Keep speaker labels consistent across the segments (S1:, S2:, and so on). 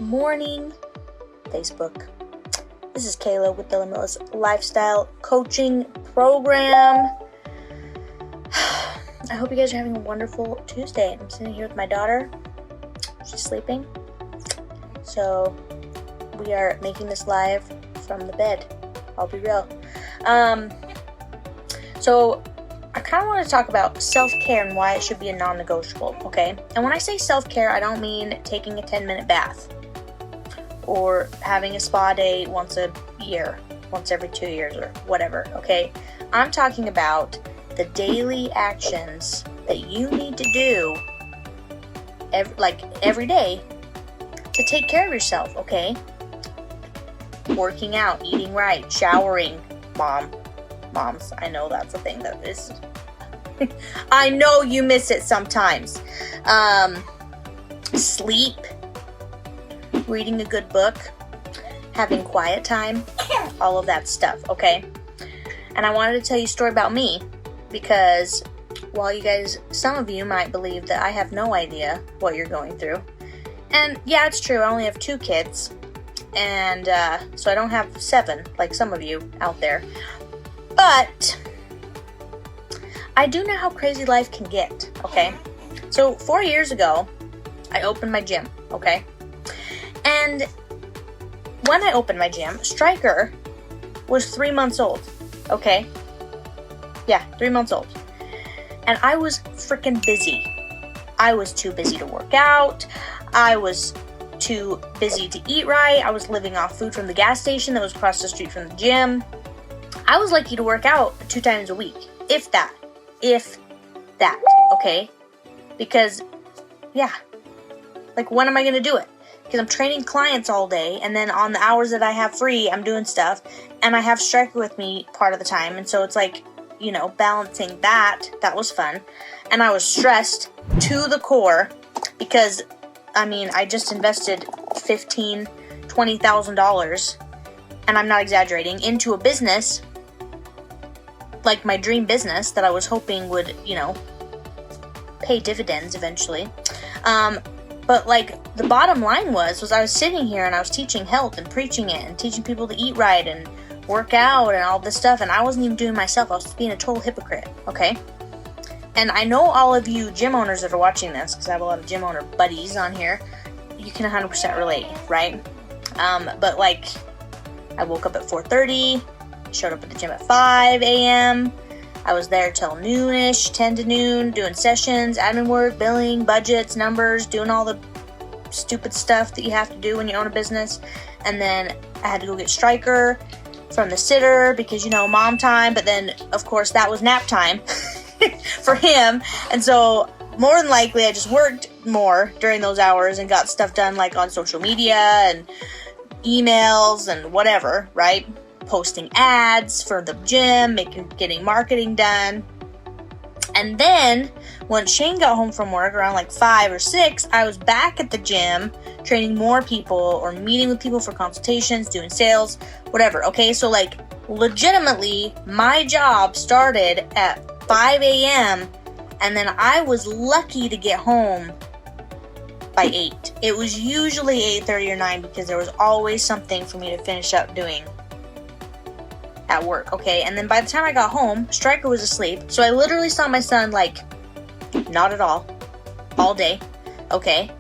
S1: morning, Facebook. This is Kayla with the Limitless Lifestyle Coaching Program. I hope you guys are having a wonderful Tuesday. I'm sitting here with my daughter. She's sleeping. So we are making this live from the bed. I'll be real. So I kind of want to talk about self-care and why it should be a non-negotiable, okay? And when I say self-care, I don't mean taking a 10-minute bath or having a spa day once a year, once every 2 years or whatever, okay? I'm talking about the daily actions that you need to do every day to take care of yourself, okay? Working out, eating right, showering. Moms, I know that's a thing that is... I know you miss it sometimes. Sleep, reading a good book, having quiet time, all of that stuff, okay? And I wanted to tell you a story about me because while some of you might believe that I have no idea what you're going through, and yeah, it's true, I only have 2 kids, and so I don't have 7 like some of you out there. But I do know how crazy life can get, okay? So 4 years ago, I opened my gym, okay? And when I opened my gym, Stryker was 3 months old, okay? Yeah, 3 months old. And I was freaking busy. I was too busy to work out. I was too busy to eat right. I was living off food from the gas station that was across the street from the gym. I was lucky to work out 2 times a week, if that, okay? Because, yeah, like when am I going to do it? Because I'm training clients all day, and then on the hours that I have free, I'm doing stuff, and I have Stryker with me part of the time, and so it's like, you know, balancing that was fun, and I was stressed to the core, because, I mean, I just invested $15,000, $20,000, and I'm not exaggerating, into a business, like my dream business that I was hoping would, you know, pay dividends eventually. But like the bottom line was I was sitting here and I was teaching health and preaching it and teaching people to eat right and work out and all this stuff, and I wasn't even doing it myself. I was being a total hypocrite, okay? And I know all of you gym owners that are watching this, because I have a lot of gym owner buddies on here, you can 100% relate, right? But like, I woke up at 4:30, showed up at the gym at 5 a.m. I was there till noonish, 10 to noon, doing sessions, admin work, billing, budgets, numbers, doing all the stupid stuff that you have to do when you own a business. And then I had to go get Stryker from the sitter because, you know, mom time. But then, of course, that was nap time for him. And so more than likely, I just worked more during those hours and got stuff done like on social media and emails and whatever, right? Posting ads for the gym, getting marketing done. And then when Shane got home from work around like 5 or 6, I was back at the gym training more people or meeting with people for consultations, doing sales, whatever. Okay, so like legitimately my job started at 5 a.m. and then I was lucky to get home by 8. It was usually 8:30 or 9 because there was always something for me to finish up doing at work, okay? And then by the time I got home, Stryker was asleep, so I literally saw my son, like, not at all day, okay?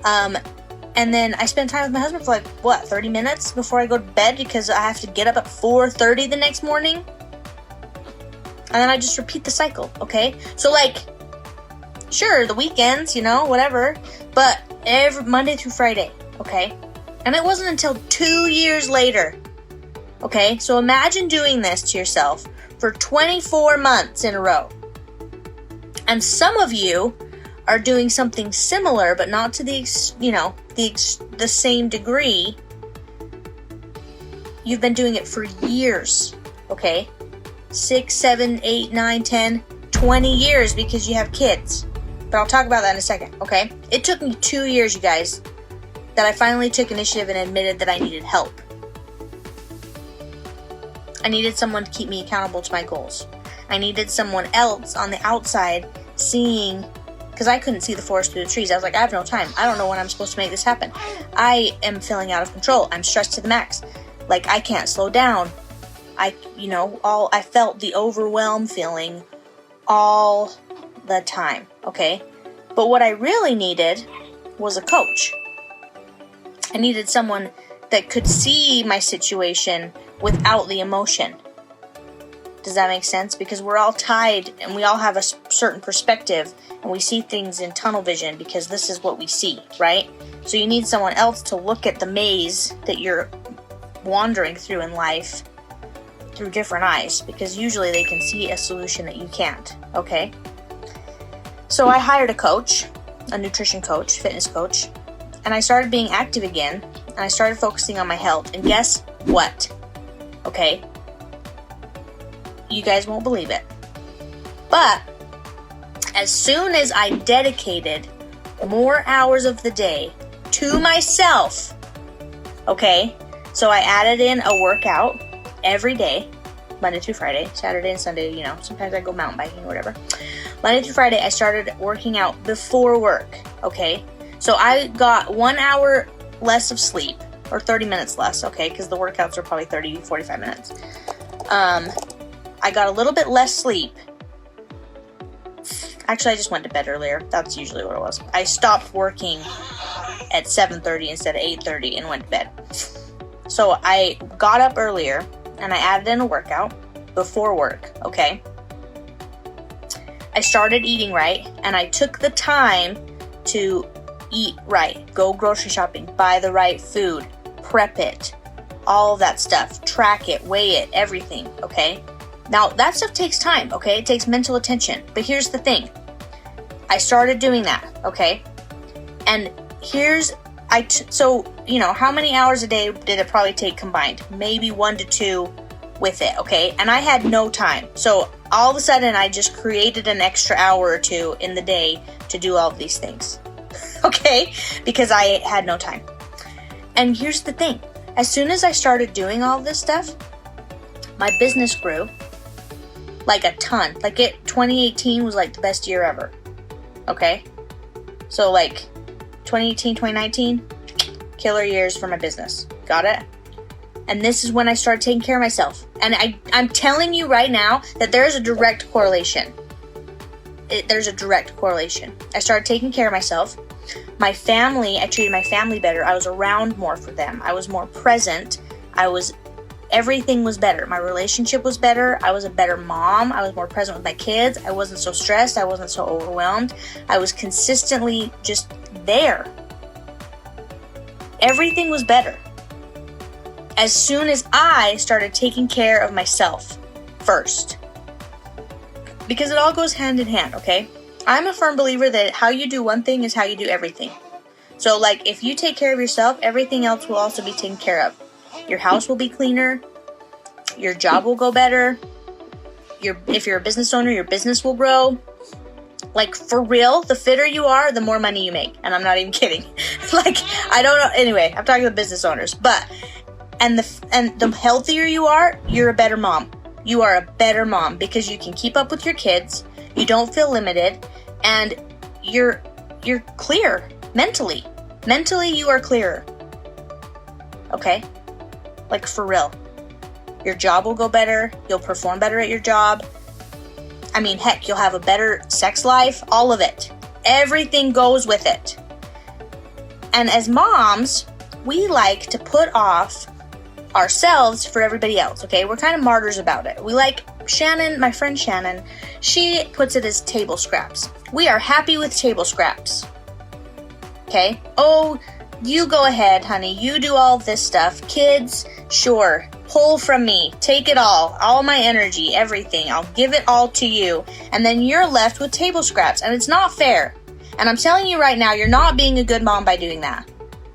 S1: And then I spent time with my husband for, like, 30 minutes before I go to bed because I have to get up at 4:30 the next morning? And then I just repeat the cycle, okay? So, like, sure, the weekends, you know, whatever, but every Monday through Friday, okay? And it wasn't until 2 years later. Okay, so imagine doing this to yourself for 24 months in a row. And some of you are doing something similar, but not to the same degree. You've been doing it for years, okay? 6, 7, 8, 9, 10, 20 years because you have kids. But I'll talk about that in a second, okay? It took me 2 years, you guys, that I finally took initiative and admitted that I needed help. I needed someone to keep me accountable to my goals. I needed someone else on the outside seeing because I couldn't see the forest through the trees. I was like, I have no time. I don't know when I'm supposed to make this happen. I am feeling out of control. I'm stressed to the max. Like, I can't slow down. I felt the overwhelmed feeling all the time, okay? But what I really needed was a coach. I needed someone that could see my situation without the emotion. Does that make sense? Because we're all tied and we all have a certain perspective and we see things in tunnel vision because this is what we see, right? So you need someone else to look at the maze that you're wandering through in life through different eyes, because usually they can see a solution that you can't, okay? So I hired a coach, a nutrition coach, fitness coach, and I started being active again, and I started focusing on my health, and guess what? Okay? You guys won't believe it. But as soon as I dedicated more hours of the day to myself, okay? So I added in a workout every day, Monday through Friday, Saturday and Sunday, you know, sometimes I go mountain biking or whatever. Monday through Friday, I started working out before work, okay? So I got 1 hour less of sleep, or 30 minutes less, okay? Because the workouts are probably 30, 45 minutes. I got a little bit less sleep. Actually, I just went to bed earlier. That's usually what it was. I stopped working at 7:30 instead of 8:30 and went to bed. So I got up earlier and I added in a workout before work, okay? I started eating right and I took the time to eat right, go grocery shopping, buy the right food, prep it, all of that stuff, track it, weigh it, everything, okay? Now, that stuff takes time, okay? It takes mental attention. But here's the thing. I started doing that, okay? And so, you know, how many hours a day did it probably take combined? Maybe 1 to 2 with it, okay? And I had no time. So, all of a sudden, I just created an extra hour or two in the day to do all of these things, okay? Because I had no time. And here's the thing. As soon as I started doing all of this stuff, my business grew. Like a ton. 2018 was like the best year ever. Okay? So like 2018, 2019, killer years for my business. Got it? And this is when I started taking care of myself. And I'm telling you right now that there is a direct correlation. There's a direct correlation. I started taking care of myself. My family, I treated my family better. I was around more for them. I was more present. Everything was better. My relationship was better. I was a better mom. I was more present with my kids. I wasn't so stressed. I wasn't so overwhelmed. I was consistently just there. Everything was better. As soon as I started taking care of myself first. Because it all goes hand in hand, okay? I'm a firm believer that how you do one thing is how you do everything. So, like, if you take care of yourself, everything else will also be taken care of. Your house will be cleaner. Your job will go better. If you're a business owner, your business will grow. Like, for real, the fitter you are, the more money you make. And I'm not even kidding. Like, I don't know. Anyway, I'm talking to business owners. And the healthier you are, you're a better mom. You are a better mom because you can keep up with your kids. You don't feel limited. And you're clear mentally. Mentally, you are clearer. Okay? Like, for real. Your job will go better. You'll perform better at your job. I mean, heck, you'll have a better sex life. All of it. Everything goes with it. And as moms, we like to put off ourselves for everybody else, okay? We're kind of martyrs about it. We like Shannon, my friend Shannon, she puts it as table scraps. We are happy with table scraps. Okay? Oh, you go ahead, honey. You do all this stuff. Kids, sure. Pull from me. Take it all my energy, everything. I'll give it all to you. And then you're left with table scraps. And it's not fair. And I'm telling you right now, you're not being a good mom by doing that.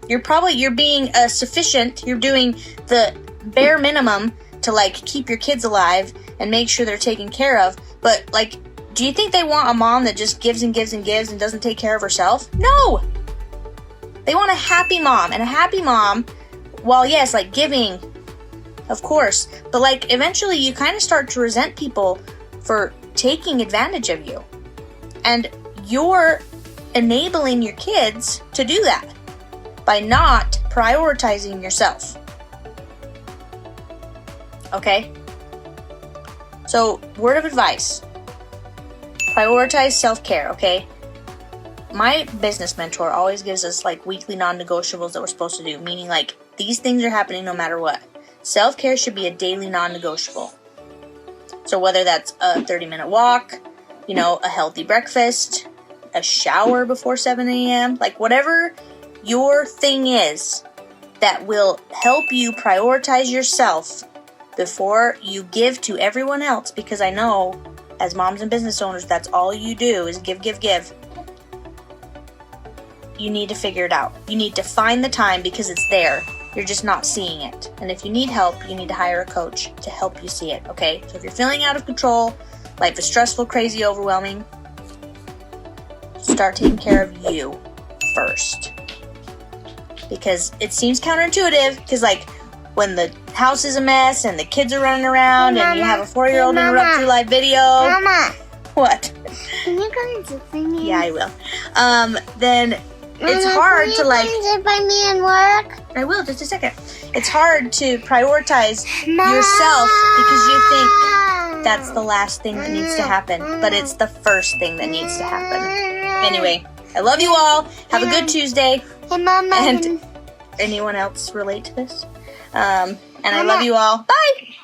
S1: You're being sufficient. You're doing the bare minimum to, like, keep your kids alive and make sure they're taken care of. But, like, do you think they want a mom that just gives and gives and gives and doesn't take care of herself? No! They want a happy mom. And a happy mom, well, yes, like, giving, of course. But, like, eventually you kind of start to resent people for taking advantage of you. And your enabling your kids to do that by not prioritizing yourself. Okay? So, word of advice. Prioritize self-care, okay? My business mentor always gives us like weekly non-negotiables that we're supposed to do, meaning like these things are happening no matter what. Self-care should be a daily non-negotiable. So whether that's a 30-minute walk, a healthy breakfast, a shower before 7 a.m., like whatever your thing is that will help you prioritize yourself before you give to everyone else, because I know as moms and business owners, that's all you do is give. You need to figure it out. You need to find the time because it's there. You're just not seeing it. And if you need help, you need to hire a coach to help you see it, okay? So if you're feeling out of control, life is stressful, crazy, overwhelming, start taking care of you first. Because it seems counterintuitive, because like when the house is a mess and the kids are running around and you have a 4-year-old interrupt your live video.
S2: Mama.
S1: What?
S2: Can you go into singing?
S1: Yeah, I will. Then it's hard to like.
S2: Can you sit by me and work?
S1: I will, just a second. It's hard to prioritize yourself because you think that's the last thing that needs to happen, but it's the first thing that needs to happen. Anyway, I love you all. Have a good Tuesday.
S2: Hey, Mama.
S1: And anyone else relate to this? And I love you all. Bye.